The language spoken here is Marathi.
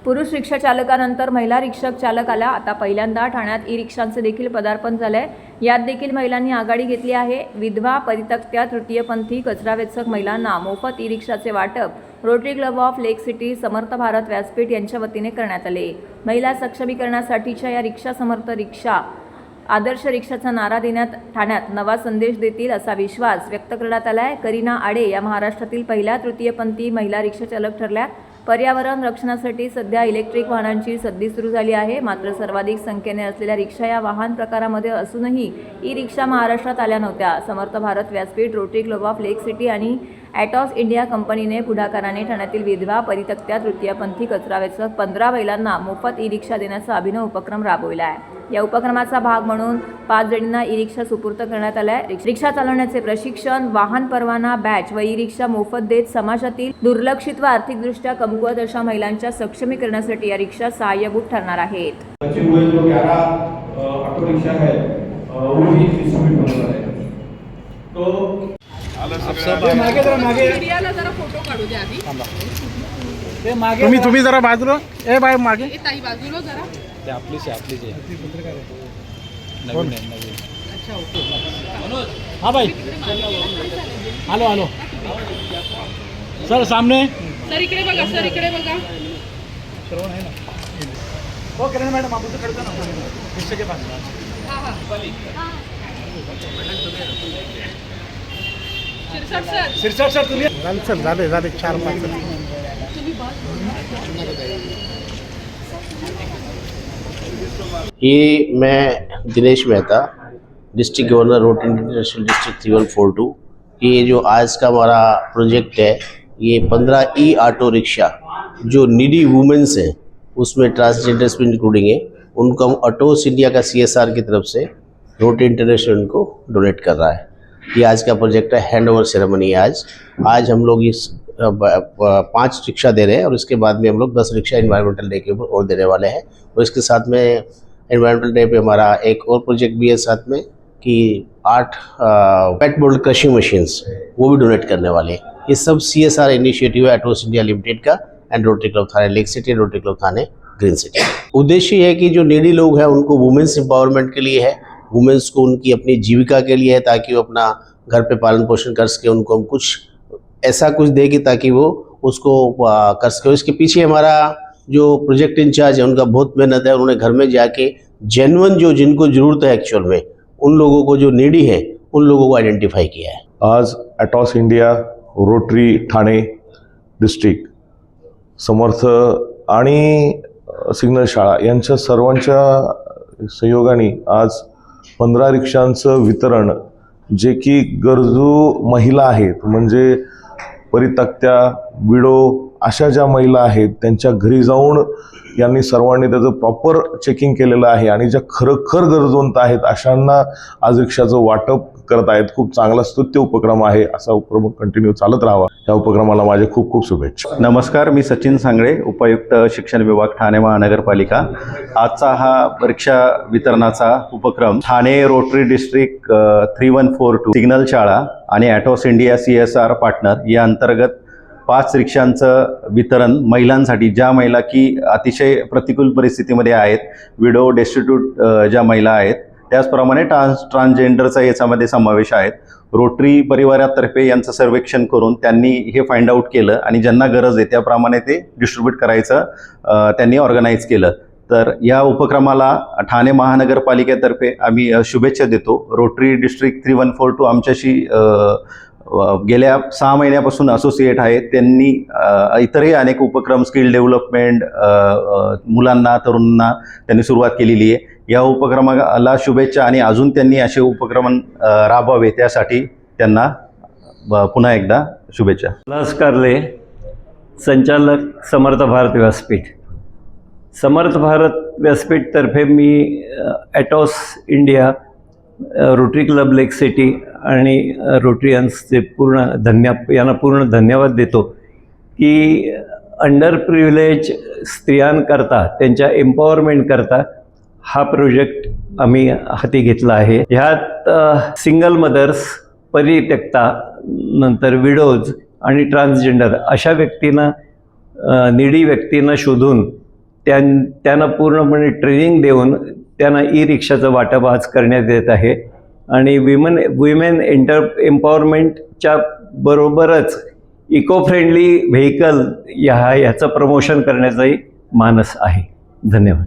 पुरुष रिक्षा चालकानंतर महिला रिक्षा चालकाला आता पहिल्यांदा ठाण्यात ई रिक्षांचे देखील पदार्पण झालंय। यात देखील महिलांनी आघाडी घेतली आहे। विधवा, परित्यक्त्या, तृतीयपंथी, कचरावेचक महिलांना मोफत ई रिक्षाचे वाटप Rotary Club of Lake City, Samarth Bharat Vyaspeeth यांच्या वतीने करण्यात आले। महिला सक्षमीकरणासाठीच्या या रिक्षा समर्थ रिक्षा आदर्श रिक्षाचा नारा देण्यात ठाण्यात नवा संदेश देतील असा विश्वास व्यक्त करण्यात आलाय। करीना आडे या महाराष्ट्रातील पहिल्या तृतीयपंथी महिला रिक्षा चालक ठरल्या। पर्यावरण रक्षणासाठी सध्या इलेक्ट्रिक वाहनांची सद्दी सुरू झाली आहे। मात्र सर्वाधिक संख्येने असलेल्या रिक्षा या वाहन प्रकारामध्ये असूनही ई रिक्षा महाराष्ट्रात आल्या नव्हत्या। समर्थ भारत व्यासपीठ, rotary Club of Lake city आणि ॲटॉस इंडिया कंपनीने पुढाकाराने ठाण्यातील विधवा, परित्यक्त्या, तृतीयपंथी, कचरावेचक 15 महिलांना मोफत ई रिक्षा देण्याचा अभिनव उपक्रम राबविला आहे। या उपक्रमाचा भाग म्हणून 5 जणींना ई रिक्षा सुपूर्द करण्यात आलाय। रिक्षा चालवण्याचे प्रशिक्षण, वाहन परवाना, बॅच व ई रिक्षा मोफत देत समाजातील दुर्लक्षित व आर्थिकदृष्ट्या कमकुवत अशा महिलांच्या सक्षमीकरणासाठी या रिक्षा सहाय्यभूत ठरणार आहेत। तुम्ही जरा बाजूला ए बाय मागे ताई बाजूला जरा ते आपलीच आहे नवीन अच्छा ओके हाँ भाई हॅलो हॅलो सर सामने सर इकडे बघा, सर इकडे बघा। श्रवण आहे ना हो किरण मॅडम आपण तो खडका ना रिक्षा के पास हां हां शिरसाट सर तुम्ही चल झाले 4-5 ये मैं Dinesh Mehta, district governor rotary international district 3142। ये जो आज का हमारा प्रोजेक्ट है, ये 15 ई ऑटो रिक्शा जो नीडी वुमेन्स हैं, उसमें ट्रांसजेंडर्स भी इंक्लूडिंग है, उनको हम ऑटोस इंडिया का CSR की तरफ से रोटरी इंटरनेशनल को डोनेट कर रहा है। ये आज का प्रोजेक्ट है, हैंड ओवर सेरेमनी है आज हम लोग इस 5 रिक्शा दे रहे हैं और इसके बाद में हम लोग 10 रिक्शा एनवायरमेंटल डे के ऊपर और देने वाले हैं। और इसके साथ में एनवायरमेंटल डे पे हमारा एक और प्रोजेक्ट भी है साथ में कि 8 पेट बोल्ड क्रशिंग मशीन्स वो भी डोनेट करने वाले हैं। ये सब CSR इनिशिएटिव है एटोस इंडिया लिमिटेड का एंड रोटरी क्लब थाने लेक सिटी, रोटरी क्लब थाने ग्रीन सिटी। उद्देश्य ये है कि जो नीडी लोग हैं उनको वुमेन्स एम्पावरमेंट के लिए है, वुमेन्स को उनकी अपनी जीविका के लिए है ताकि वो अपना घर पे पालन पोषण कर सके। उनको हम कुछ ऐसा कुछ देगी ताकि वो उसको कर सके। इसके पीछे हमारा जो प्रोजेक्ट इंचार्ज है उनका बहुत मेहनत है। उन्होंने घर में जाके जेन्युइन जो जिनको ज़रूरत है एक्चुअल में उन लोगों को जो नीडी है उन लोगों को आइडेंटिफाई किया है। आज ॲटॉस इंडिया, रोटरी ठाणे डिस्ट्रिक्ट, समर्थ आणि सिग्नल शाळा यांच्या सर्वांच्या सहयोगाने आज 15 रिक्षांचं वितरण, जे की गरजू महिला आहेत म्हणजे परित्यक्त्या, विडो अशा ज्या महिला आहेत त्यांच्या घरी जाऊन यांनी सर्वांनी त्याचं प्रॉपर चेकिंग केलेलं आहे आणि ज्या खरोखर गरजवंत आहेत अशांना आज रिक्षाचं वाटप करत आहेत। खूप चांगला स्तुत्य उपक्रम आहे, असा उपक्रम कंटिन्यू चालत राहावा। या उपक्रमाला माझे खूप खूप शुभेच्छा। नमस्कार, मी सचिन सांगळे, उपायुक्त शिक्षण विभाग ठाणे महानगरपालिका। आजचा हा रिक्षा वितरणाचा उपक्रम ठाणे रोटरी डिस्ट्रिक्ट 3142 सिग्नल शाळा आणि ॲटॉस इंडिया CSR पार्टनर या अंतर्गत 5 रिक्षांचं वितरण महिलांसाठी, ज्या महिला की अतिशय प्रतिकूल परिस्थितीमध्ये आहेत, विडो, डेस्टिट्यूट ज्या महिला आहेत, त्याचप्रमाणे ट्रान्सजेंडरचा याच्यामध्ये समावेश आहेत। रोटरी परिवारातर्फे यांचं सर्वेक्षण करून त्यांनी हे फाइंड आउट केलं आणि ज्यांना गरज आहे त्याप्रमाणे ते डिस्ट्रीब्यूट करायचं त्यांनी ऑर्गनाईज केलं। तर या उपक्रमाला ठाणे महानगरपालिकेतर्फे आम्ही शुभेच्छा देतो। रोटरी डिस्ट्रिक्ट 3142 आमच्याशी गेल्या 6 महिन्यापासून असोसिएट आहेत। त्यांनी इतरही अनेक उपक्रम, स्किल डेव्हलपमेंट, मुलांना, तरुणांना त्यांनी सुरुवात केलेली आहे। या उपक्रमाला शुभेच्छा आणि अजून त्यांनी असे उपक्रम राबवावे त्यासाठी त्यांना पुन्हा एकदा शुभेच्छा। नमस्कारले, संचालक समर्थ भारत व्यासपीठ। समर्थ भारत व्यासपीठतर्फे मी ॲटॉस इंडिया, रोटरी क्लब लेक सिटी आणि रोटरियन्सचे यांना पूर्ण धन्यवाद देतो की अंडर प्रिव्हिलेज स्त्रियांकरता, त्यांच्या एम्पॉवरमेंटकरता हा प्रोजेक्ट आम्ही हाती घेतला आहे। ह्यात सिंगल मदर्स, परित्यक्ता, नंतर विडोज आणि ट्रान्सजेंडर अशा व्यक्तींना, निडी व्यक्तींना शोधून त्यांना पूर्णपणे ट्रेनिंग देऊन त्यांना ई रिक्षाचं वाटप आज करण्यात येत आहे आणि विमेन एम्पॉवरमेंटच्या बरोबरच इको फ्रेंडली व्हेकल ह्याचं प्रमोशन करण्याचाही मानस आहे. धन्यवाद.